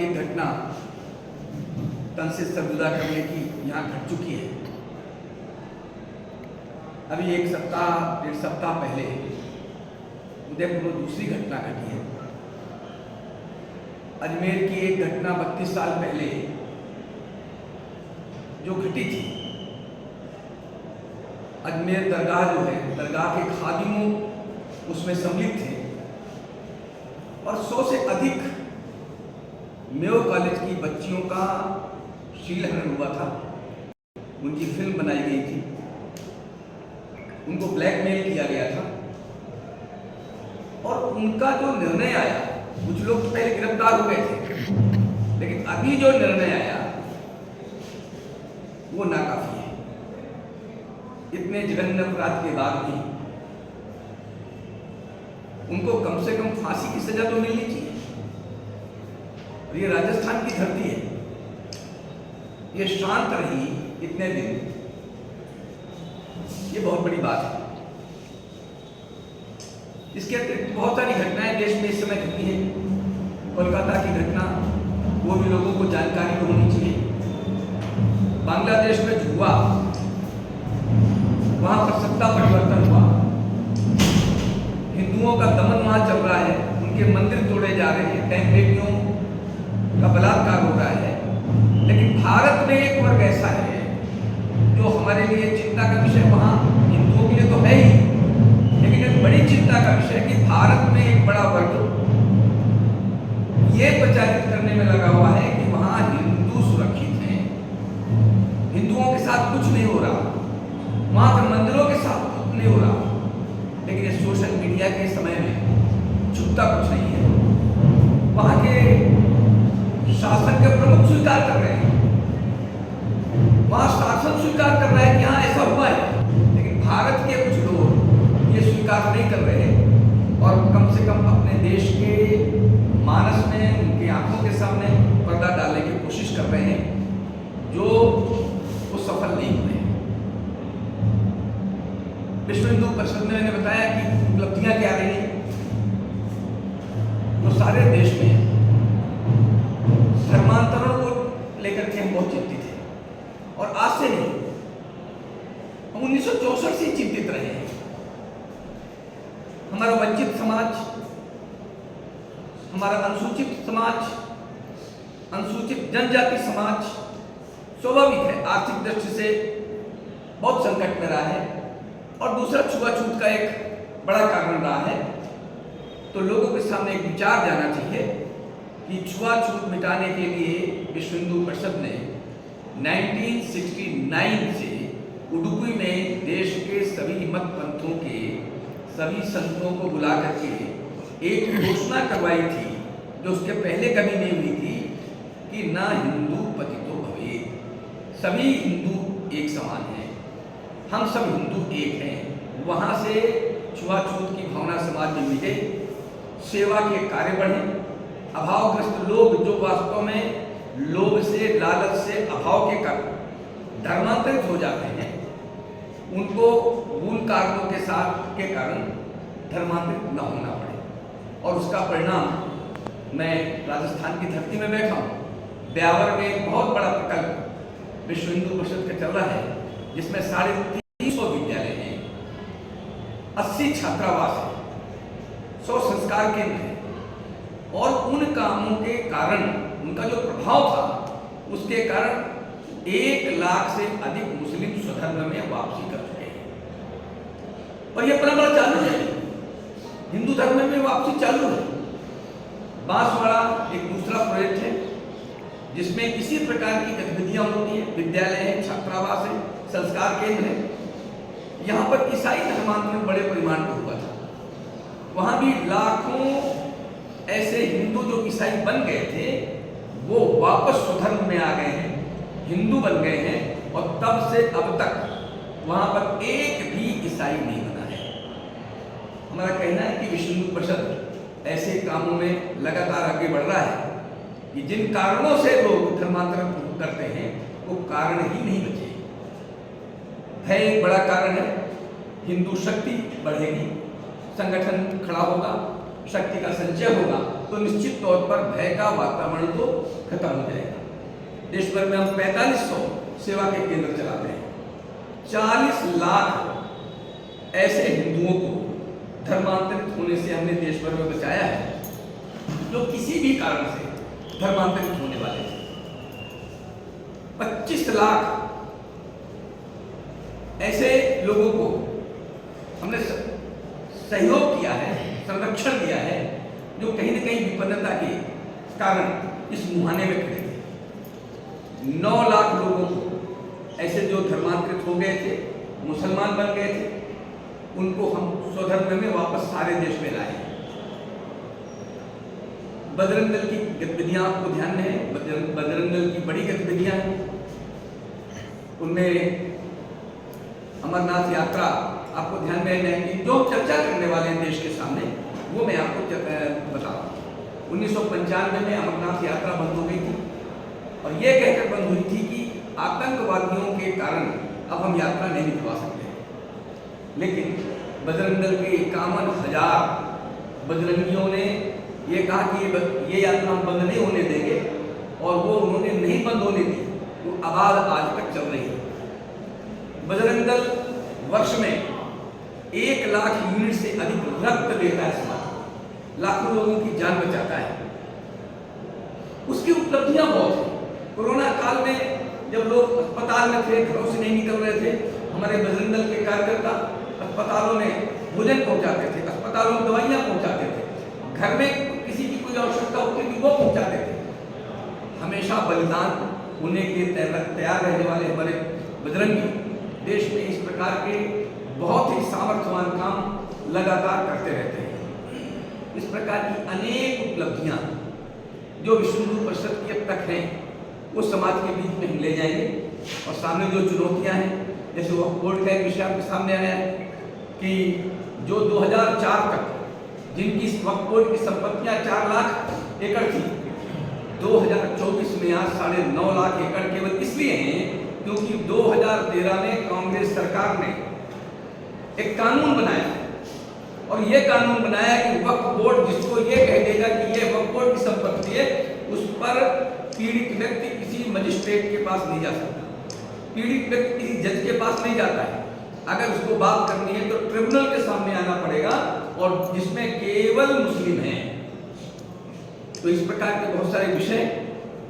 एक घटना तन से सरजुदा करने की यहाँ घट चुकी है। अभी एक सप्ताह डेढ़ सप्ताह पहले उदयपुर में दूसरी घटना घटी है। अजमेर की एक घटना 32 साल पहले जो घटी थी, अजमेर दरगाह जो है, दरगाह के खादिमों उसमें सम्मिलित थे और 100 से अधिक मेयो कॉलेज की बच्चियों का शीलहरण हुआ था। उनकी फिल्म बनाई गई थी, उनको ब्लैकमेल किया गया था और उनका जो निर्णय आया, कुछ लोग तो पहले गिरफ्तार हो गए थे, लेकिन अभी जो निर्णय आया वो नाकाफी है। इतने जघन्य अपराध के बाद भी उनको कम से कम फांसी की सजा तो मिलनी चाहिए। और ये राजस्थान की धरती है, ये शांत रही इतने दिन, ये बहुत बड़ी बात है। इसके अतिरिक्त बहुत सारी घटनाएं देश में इस समय घटी हैं। कोलकाता की घटना, वो भी लोगों को जानकारी होनी चाहिए। बांग्लादेश में जो हुआ, वहां पर सत्ता परिवर्तन हुआ, हिंदुओं का दमन वहां चल रहा है, उनके मंदिर तोड़े जा रहे हैं, टैंक बेटियों का बलात्कार हो रहा है। लेकिन भारत में एक वर्ग ऐसा है जो हमारे लिए चिंता का विषय, वहां हिंदुओं के लिए तो है ही, लेकिन एक बड़ी चिंता का विषय कि भारत में एक बड़ा वर्ग ये प्रचारित करने में लगा हुआ है कि वहां हिंदू सुरक्षित हैं, हिंदुओं के साथ कुछ नहीं हो रहा, वहां के मंदिरों के साथ कुछ नहीं हो रहा। लेकिन इस सोशल मीडिया के समय में छुपता कुछ नहीं है। वहां के शासन के प्रमुख स्वीकार कर रहे हैं, वहां शासन स्वीकार कर रहा है कि हाँ ऐसा हुआ है, लेकिन भारत के कुछ लोग ये स्वीकार नहीं कर रहे और कम से कम अपने देश के मानस में, उनकी आंखों के सामने पर्दा डालने की कोशिश कर रहे हैं, जो वो सफल नहीं हुए। विश्व हिंदू परिषद में मैंने बताया कि उपलब्धियां क्या रही हैं। तो सारे देश में धर्मांतरण को लेकर के हम बहुत चिंतित हैं और आज से नहीं, हम 1964 से चिंतित रहे हैं। हमारा वंचित समाज, हमारा अनुसूचित समाज, अनुसूचित जनजाति समाज स्वाभाविक है आर्थिक दृष्टि से बहुत संकट में रहा है और दूसरा छुआछूत का एक बड़ा कारण रहा है। तो लोगों के सामने एक विचार जाना चाहिए कि छुआछूत मिटाने के लिए विश्व हिंदू परिषद ने 1969 से उडुपी में देश के सभी मत पंथों के सभी संतों को बुला करके एक घोषणा करवाई थी, जो उसके पहले कभी नहीं हुई थी, कि ना हिंदू पतितो भवेत्, सभी हिंदू एक समान हैं, हम सब हिंदू एक हैं। वहाँ से छुआछूत की भावना समाज में मिटे, सेवा के कार्य बढ़े, अभावग्रस्त लोग जो वास्तव में लोभ से, लालच से, अभाव के कारण धर्मांतरित हो जाते हैं, उनको उन कारणों के साथ के कारण धर्मांतरित न होना पड़े। और उसका परिणाम, मैं राजस्थान की धरती में बैठा हूँ, ब्यावर में एक बहुत बड़ा प्रकल्प विश्व हिंदू परिषद का चल रहा है, जिसमें 350 विद्यालय हैं, 80 छात्रावास हैं, 100 संस्कार केंद्र हैं और उन कामों के कारण, उनका जो प्रभाव था, उसके कारण 1 लाख से अधिक मुस्लिम स्वधर्म में वापसी कर चुके हैं। और यह परंपरा चालू है, हिंदू धर्म में वापसी चालू है। बांसवाड़ा एक दूसरा प्रोजेक्ट है जिसमें इसी प्रकार की गतिविधियां होती हैं, विद्यालय है, छात्रावास है, संस्कार केंद्र है। यहाँ पर ईसाई धर्मांतरण बड़े परिमाण पर हुआ था, वहां भी लाखों ऐसे हिंदू जो ईसाई बन गए थे, वो वापस स्वधर्म में आ गए हैं, हिंदू बन गए हैं और तब से अब तक वहां पर एक भी ईसाई नहीं बना है। हमारा कहना है कि विश्व हिंदू परिषद ऐसे कामों में लगातार आगे बढ़ रहा है कि जिन कारणों से लोग धर्मांतरण करते हैं वो कारण ही नहीं बचे। है एक बड़ा कारण है, हिंदू शक्ति बढ़ेगी, संगठन खड़ा होगा, शक्ति का संचय होगा, तो निश्चित तौर पर भय का वातावरण तो खत्म हो जाएगा। देश भर में हम 4500 सेवा के केंद्र चलाते हैं। 40 लाख ऐसे हिंदुओं को धर्मांतरित होने से हमने देश भर में बचाया है, जो किसी भी कारण से धर्मांतरित होने वाले थे। 25 लाख ऐसे लोगों को हमने सहयोग किया है, संरक्षण दिया है, जो कहीं न कहीं विपन्नता के कारण इस मुहाने में खड़े थे। 9 लाख लोगों को ऐसे जो धर्मांतरित हो गए थे, मुसलमान बन गए थे, उनको हम स्वधर्म में वापस सारे देश में लाए। बजरंग दल की गतिविधियां आपको ध्यान में है, बजरंग दल की बड़ी गतिविधियां हैं। उनमें अमरनाथ यात्रा आपको ध्यान में रहेंगी, जो चर्चा करने वाले हैं देश के सामने, वो मैं आपको बता रहा हूँ। 1995 में अमरनाथ यात्रा बंद हो गई थी और ये कहकर बंद हुई थी कि आतंकवादियों के कारण अब हम यात्रा नहीं निकलवा सकते। लेकिन बजरंग दल के 51,000 बजरंगियों ने ये कहा कि ये यात्रा हम बंद नहीं होने देंगे, और वो उन्होंने नहीं बंद होने दी, वो आवाज आज तक चल रही है। बजरंग दल वर्ष में 1 लाख यूनिट से अधिक रक्त देता है, लाखों लोगों की जान बचाता है। उसकी उपलब्धियां बहुत हैं। कोरोना काल में जब लोग अस्पताल में थे, घरों से नहीं निकल रहे थे, हमारे बजरंग दल के कार्यकर्ता अस्पतालों में भोजन पहुंचाते थे, अस्पतालों में दवाइयां पहुंचाते थे, घर में किसी की कोई आवश्यकता होती थी वो पहुंचाते थे। हमेशा बलिदान होने के लिए तैयार रहने वाले हमारे बजरंगी देश में इस प्रकार के बहुत ही सामर्थ्यवान काम लगातार करते रहते हैं। इस प्रकार की अनेक उपलब्धियां जो विश्व हिंदू परिषद की अब तक हैं, वो समाज के बीच में हम ले जाएंगे। और सामने जो चुनौतियां हैं, जैसे वक्फ बोर्ड का एक विषय आपके सामने आया है कि जो 2004 तक जिनकी वक्फ बोर्ड की संपत्तियां 4 लाख एकड़ थी, 2024 में आज 9.5 लाख एकड़ केवल इसलिए हैं क्योंकि 2013 में कांग्रेस सरकार ने एक कानून बनाया, और ये कानून बनाया कि वक्फ बोर्ड जिसको ये कह देगा कि ये वक्फ बोर्ड की संपत्ति है, उस पर पीड़ित व्यक्ति किसी मजिस्ट्रेट के पास नहीं जा सकता, पीड़ित व्यक्ति किसी जज के पास नहीं जाता है। अगर उसको बात करनी है तो ट्रिब्यूनल के सामने आना पड़ेगा, और जिसमें केवल मुस्लिम हैं। तो इस प्रकार के बहुत सारे विषय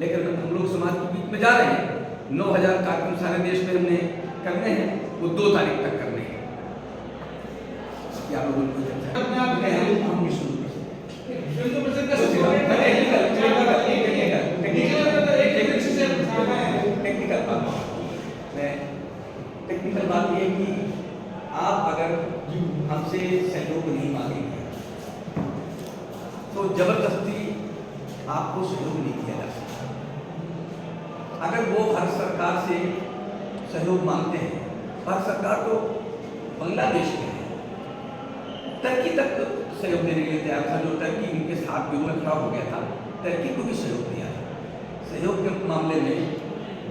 लेकर हम लोग समाज के बीच में जा रहे हैं। 9,000 कार्यक्रम सारे देश में हमने करने हैं, वो 2 तारीख तक करने हैं। क्या लोगों को टेक्निकल बात ये कि आप अगर हमसे सहयोग नहीं मांगेंगे तो जबरदस्ती आपको सहयोग नहीं किया जा सकता। अगर वो भारत सरकार से सहयोग मांगते हैं, भारत सरकार तो बांग्लादेश में है, टर्की तक सहयोग देने के लिए तैयार था, जो टर्की उनके साथ भी में खड़ा हो गया था, टर्की को भी सहयोग दिया। सहयोग के मामले में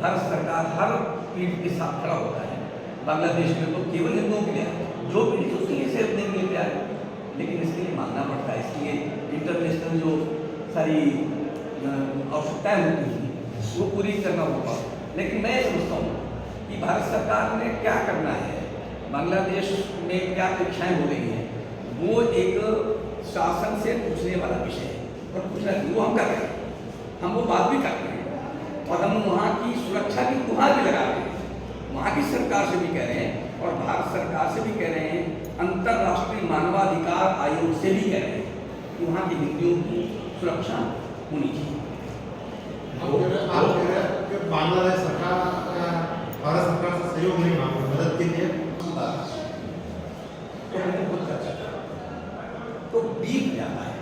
भारत सरकार हर पीढ़ी के साथ खड़ा होता है। बांग्लादेश में तो केवल हिंदुओं के लिए जो पीड़ित उसके लिए सहयोग देने के लिए तैयार है, लेकिन इसके लिए मांगना पड़ता है। इसलिए इंटरनेशनल जो सारी आवश्यकताएं होती हैं वो पूरी करना होगा। लेकिन मैं समझता हूँ कि भारत सरकार ने क्या करना है, बांग्लादेश में क्या अपेक्षाएं हो रही हैं, वो एक शासन से पूछने वाला विषय है, और पूछना वो हम कर रहे हैं, हम वो बात भी कर रहे हैं, और हम वहाँ की सुरक्षा की गुहार भी लगा रहे हैं। वहाँ की सरकार से भी कह रहे हैं और भारत सरकार से भी कह रहे हैं, अंतर्राष्ट्रीय मानवाधिकार आयोग से भी कह रहे हैं कि वहाँ की हिंदुओं की सुरक्षा होनी चाहिए। बांग्लादेश सरकार भारत सरकार से सहयोग नहीं मांग रही, मदद के लिए तो हमने खुद चर्चा करा, तो बीफ जाता है,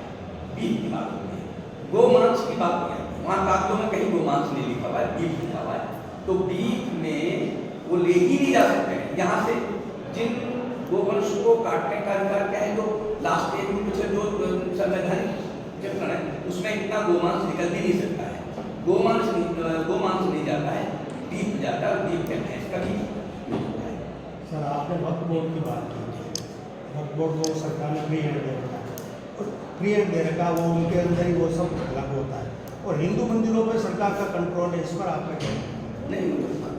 बीफ की बात होती है, गोमांस की बात नहीं है। वहाँ कागजों में कहीं गोमांस नहीं लिखा हुआ है, बीफ लिखा हुआ है। तो बीफ में वो ले ही नहीं जा सकते हैं यहाँ से। जिन गोवंश को काटने का अधिकार क्या है, जो लास्ट एक में पिछले जो संवैधानिक चित्रण है उसमें इतना गोमांस निकल भी नहीं सकता है। गोमांस नहीं जाता है, बीफ जाता है, और बीफ कहते हैं इसका भी। सर आपने वक्फ बोर्ड की बात की, वक्फ बोर्ड को सरकार ने फ्री हैंड दे रखा है, क्रिएट दे रखा, वो उनके अंदर ही वो सब लागू होता है। और हिंदू मंदिरों पर सरकार का कंट्रोल है, इस पर आपका क्या है? नहीं,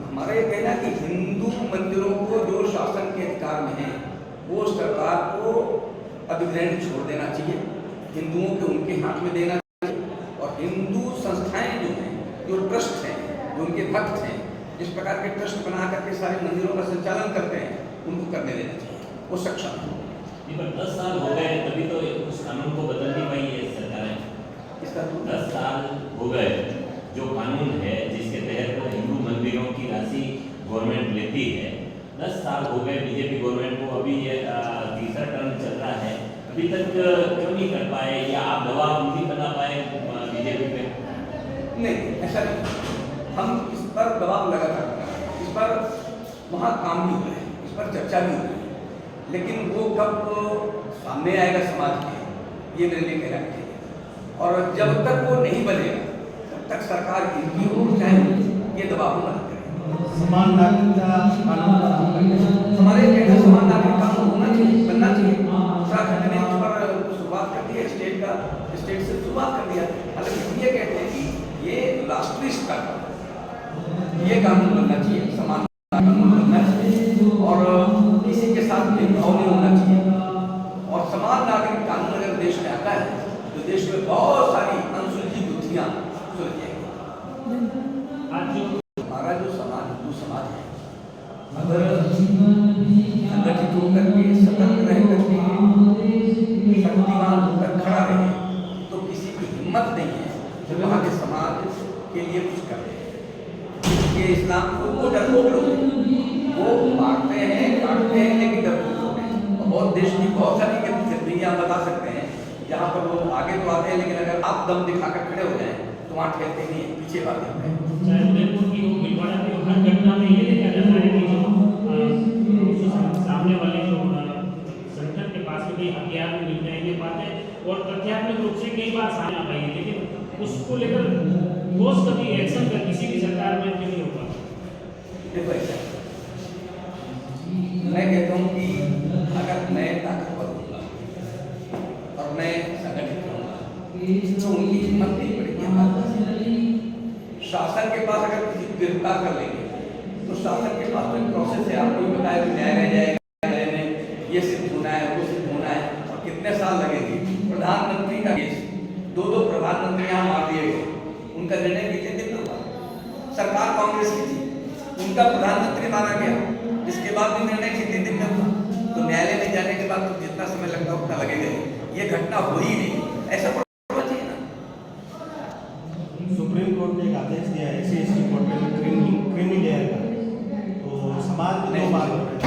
हमारा ये कहना है कि हिंदू मंदिरों को जो शासन के अधिकार में है वो सरकार को अधिग्रहण छोड़ देना चाहिए, हिंदुओं के उनके हाथ में देना चाहिए। और हिंदू संस्थाएं जो हैं, जो ट्रस्ट हैं, जो उनके भक्त हैं, जिस प्रकार के ट्रस्ट बना करके सारे मंदिरों का संचालन करते हैं, उनको करने देना चाहिए, वो सक्षम है। नहीं, पर 10 साल हो गए तभी तो उस कानून को बदल नहीं पाई है सरकारें। इसका 10 साल हो गए, जो कानून है जिसके तहत हिंदू मंदिरों की राशि गवर्नमेंट लेती है, 10 साल हो गए बीजेपी गवर्नमेंट को, अभी ये तीसरा टर्म चल रहा है, अभी तक क्यों नहीं कर पाए, या आप दबाव नहीं बना पाए बीजेपी पे? नहीं, ऐसा नहीं, हम इस पर दबाव लगातार बना रहे हैं, इस पर वहाँ काम भी हो रहे हैं, इस पर चर्चा भी हो रही है, लेकिन वो कब सामने आएगा समाज के, ये निर्णय कहना चाहिए। और जब तक वो नहीं बनेगा तब तक सरकार इनकी ओर चाहे ये दबाव मत करे। समान नागरिकता कानून हमारे कहना समान नागरिक कानून होना चाहिए, बनना चाहिए। उत्तराखंड ने इस पर शुरुआत कर दी है, स्टेट से शुरुआत कर दिया। हालांकि हम ये कहते हैं कि ये राष्ट्रीय स्तर पर ये कानून बनना चाहिए, समान कानून बनना चाहिए और किसी के साथ भेदभाव नहीं होना चाहिए। और समान नागरिक कानून अगर देश में आता है तो देश में बहुत सारी अनसुलझी बुद्धियां सुलझ जाएंगी। हमारा जो समाज, हिंदू समाज है, अगर संगठित होकर के, सतर्क रह करके, शक्तिमान होकर खड़ा रहे तो किसी की हिम्मत नहीं है कि वहाँ के समाज के लिए कुछ करे। ये इस्लाम को वो डरपोक लोग हैं, वो मारते हैं, काटते हैं, लेकिन डरपोक लोग हैं। और बहुत देश की बहुत सारी गतिविधियां बता सकते हैं जहाँ पर लोग आगे तो आते हैं, लेकिन अगर आप दम दिखाकर खड़े हो जाएं तो वहाँ ठहरते नहीं, पीछे भागते हैं। चाहे उदयपुर की हो, भीलवाड़ा की हो, हर घटना में ये देखा जाता है कि जो सामने वाले जो संगठन के पास में भी हथियार भी मिल जाएंगे बातें, और तथ्यात्मक रूप से कई बार सामने आ पाई है, लेकिन उसको लेकर ठोस कभी एक्शन कर किसी भी सरकार में क्यों नहीं होगा? देखो ऐसा मैं कहता हूँ कि अगर मैं ताकतवर होऊंगा और मैं संगठित रहूंगा तो उनकी हिम्मत नहीं पड़ेगी हमारे पास। शासन के पास अगर किसी को गिरफ्तार कर लेंगे तो शासन के पास तो एक प्रोसेस है, आपको भी बताया कि न्याय रह जाएगा, न्याय में ये सिद्ध होना है, वो सिद्ध होना है, और कितने साल लगेंगे। प्रधानमंत्री का केस, 2 प्रधानमंत्री यहाँ मार दिए गए, उनका निर्णय कितने दिन में हुआ? सरकार कांग्रेस की थी, उनका प्रधानमंत्री माना गया, जिसके बाद भी निर्णय कितने दिन में हुआ? तो न्यायालय में जाने के बाद तो जितना समय लगता है उतना लगेगा ही। ये घटना हो ही नहीं, ऐसा होना चाहिए ना। सुप्रीम कोर्ट ने एक आदेश दिया है SC/ST कोर्ट में क्रीमी लेयर का, तो समाज में 2 बार हो रहे हैं।